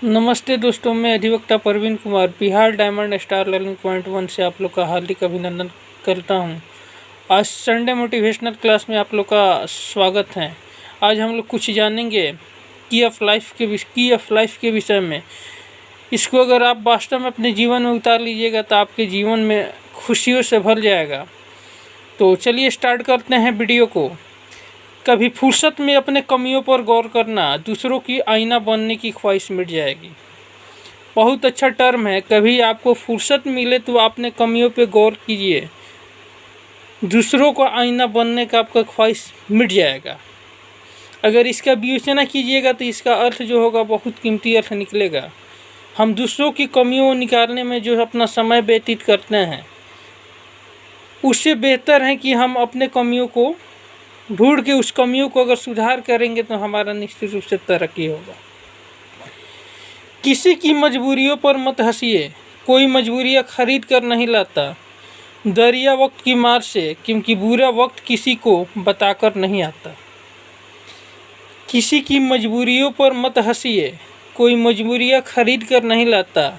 नमस्ते दोस्तों, मैं अधिवक्ता Parveen Kumar Bihar diamond star learning point 1 से आप लोग का हार्दिक अभिनंदन करता हूं। आज संडे मोटिवेशनल क्लास में आप लोग का स्वागत है। आज हम लोग कुछ जानेंगे की ऑफ लाइफ के विषय में। इसको अगर आप वास्तव में अपने जीवन में उतार लीजिएगा तो आपके जीवन में खुशियों से भर जाएगा। तो चलिए स्टार्ट करते हैं वीडियो को। कभी फुर्सत में अपने कमियों पर गौर करना, दूसरों की आईना बनने की ख्वाहिश मिट जाएगी। बहुत अच्छा टर्म है। कभी आपको फुर्सत मिले तो अपने कमियों पर गौर कीजिए, दूसरों का आईना बनने का आपका ख्वाहिश मिट जाएगा। अगर इसका विवेचना कीजिएगा तो इसका अर्थ जो होगा बहुत कीमती अर्थ निकलेगा। हम दूसरों की कमियों निकालने में जो अपना समय व्यतीत करते हैं, उससे बेहतर है कि हम अपने कमियों को ढूंढ के उस कमियों को अगर सुधार करेंगे तो हमारा निश्चित रूप से तरक्की होगा। किसी की मजबूरियों पर मत हंसिए, कोई मजबूरियां खरीद कर नहीं लाता। दरिया वक्त की मार से, क्योंकि बुरा वक्त किसी को बताकर नहीं आता। किसी की मजबूरियों पर मत हंसिए, कोई मजबूरियां खरीद कर नहीं लाता।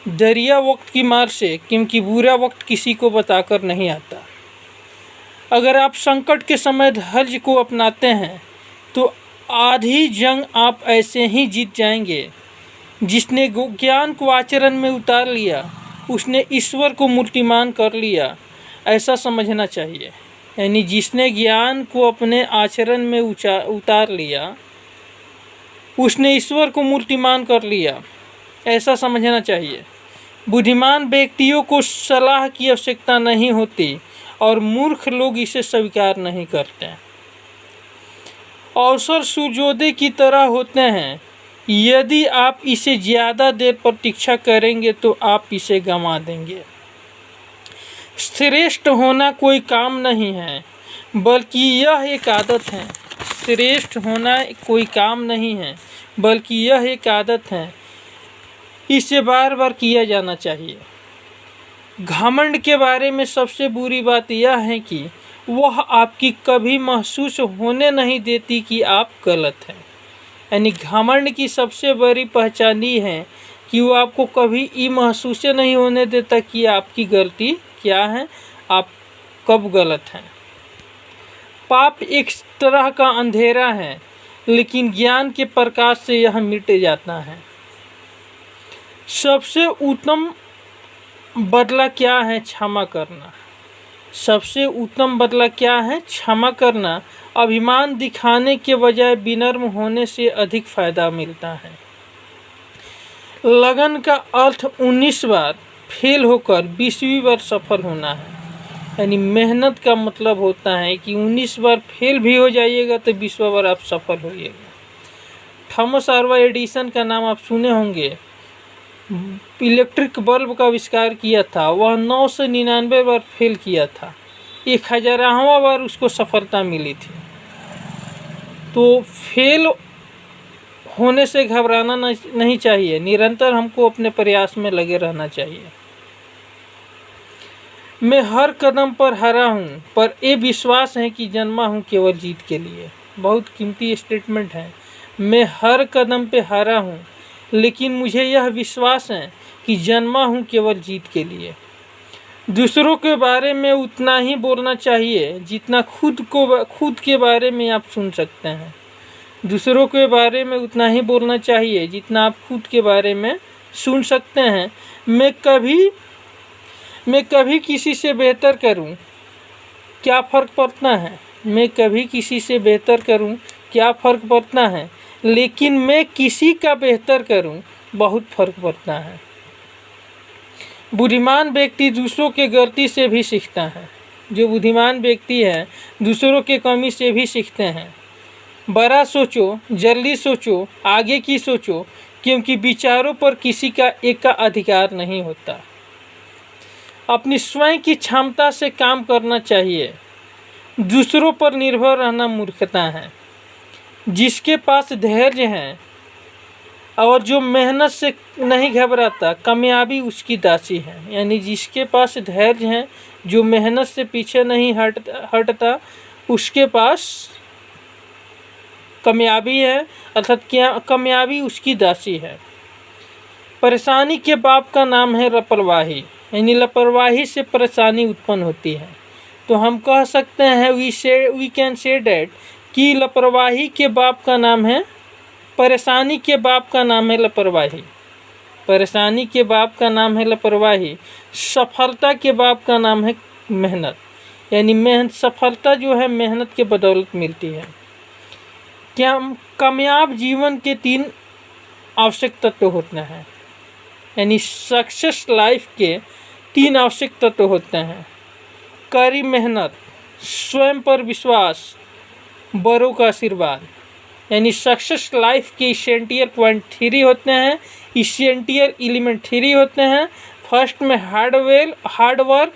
दरिया वक्त की मार से, क्योंकि बुरा वक्त किसी को बताकर नहीं आता। अगर आप संकट के समय धैर्य को अपनाते हैं तो आधी जंग आप ऐसे ही जीत जाएंगे। जिसने ज्ञान को आचरण में उतार लिया, उसने ईश्वर को मूर्तिमान कर लिया, ऐसा समझना चाहिए। यानी जिसने ज्ञान को अपने आचरण में उतार लिया, उसने ईश्वर को मूर्तिमान कर लिया, ऐसा समझना चाहिए। बुद्धिमान व्यक्तियों को सलाह की आवश्यकता नहीं होती और मूर्ख लोग इसे स्वीकार नहीं करते। अवसर सूर्योदय की तरह होते हैं, यदि आप इसे ज़्यादा देर प्रतीक्षा करेंगे तो आप इसे गंवा देंगे। श्रेष्ठ होना कोई काम नहीं है, बल्कि यह एक आदत है। श्रेष्ठ होना कोई काम नहीं है, बल्कि यह एक आदत है। इसे बार बार किया जाना चाहिए। घमंड के बारे में सबसे बुरी बात यह है कि वह आपकी कभी महसूस होने नहीं देती कि आप गलत हैं। यानी घमंड की सबसे बड़ी पहचान ये है कि वो आपको कभी ये महसूस नहीं होने देता कि आपकी गलती क्या है, आप कब गलत हैं। पाप एक तरह का अंधेरा है, लेकिन ज्ञान के प्रकाश से यह मिट जाता है। सबसे उत्तम बदला क्या है? क्षमा करना। सबसे उत्तम बदला क्या है? क्षमा करना। अभिमान दिखाने के बजाय विनम्र होने से अधिक फायदा मिलता है। लगन का अर्थ 19 बार फेल होकर 20वीं बार सफल होना है। यानी मेहनत का मतलब होता है कि 19 बार फेल भी हो जाइएगा तो 20वां बार आप सफल होइएगा। थॉमस अल्वा एडिसन का नाम आप सुने होंगे। इलेक्ट्रिक बल्ब का आविष्कार किया था, वह 999 बार फेल किया था, 1000वां बार उसको सफलता मिली थी। तो फेल होने से घबराना नहीं चाहिए, निरंतर हमको अपने प्रयास में लगे रहना चाहिए। मैं हर कदम पर हारा हूँ, पर ये विश्वास है कि जन्मा हूँ केवल जीत के लिए। बहुत कीमती स्टेटमेंट है। मैं हर कदम पे हारा हूँ, लेकिन मुझे यह विश्वास है कि जन्मा हूँ केवल जीत के लिए। दूसरों के बारे में उतना ही बोलना चाहिए जितना खुद के बारे में आप सुन सकते हैं। दूसरों के बारे में उतना ही बोलना चाहिए जितना आप खुद के बारे में सुन सकते हैं। मैं कभी किसी से बेहतर करूं, क्या फ़र्क पड़ता है? मैं कभी किसी से बेहतर करूं, क्या फ़र्क पड़ता है? लेकिन मैं किसी का बेहतर करूं, बहुत फ़र्क पड़ता है। बुद्धिमान व्यक्ति दूसरों के गलती से भी सीखता है। जो बुद्धिमान व्यक्ति है दूसरों के कमी से भी सीखते हैं। बड़ा सोचो, जल्दी सोचो, आगे की सोचो, क्योंकि विचारों पर किसी का एक का अधिकार नहीं होता। अपनी स्वयं की क्षमता से काम करना चाहिए। दूसरों पर निर्भर रहना मूर्खता है। जिसके पास धैर्य है और जो मेहनत से नहीं घबराता, कामयाबी उसकी दासी है। यानी जिसके पास धैर्य है, जो मेहनत से पीछे नहीं हटता, उसके पास कामयाबी है, अर्थात क्या कामयाबी उसकी दासी है। परेशानी के बाप का नाम है लापरवाही, यानी लापरवाही से परेशानी उत्पन्न होती है। तो हम कह सकते हैं वी कैन से डैट कि लापरवाही के बाप का नाम है, परेशानी के बाप का नाम है लापरवाही। परेशानी के बाप का नाम है लापरवाही। सफलता के बाप का नाम है मेहनत, यानी मेहनत, सफलता जो है मेहनत के बदौलत मिलती है। क्या कामयाब जीवन के 3 आवश्यक तत्व होते हैं, यानी सक्सेस लाइफ के 3 आवश्यक तत्व होते हैं। कड़ी मेहनत, स्वयं पर विश्वास, बड़ों का आशीर्वाद। यानी सक्सेस लाइफ के इसेंशियल पॉइंट 3 होते हैं, इसेंशियल एलिमेंट 3 होते हैं। फर्स्ट में हार्ड वर्क,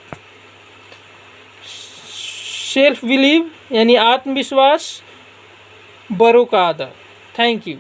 सेल्फ बिलीव यानी आत्मविश्वास, बड़ों का आदर। Thank you.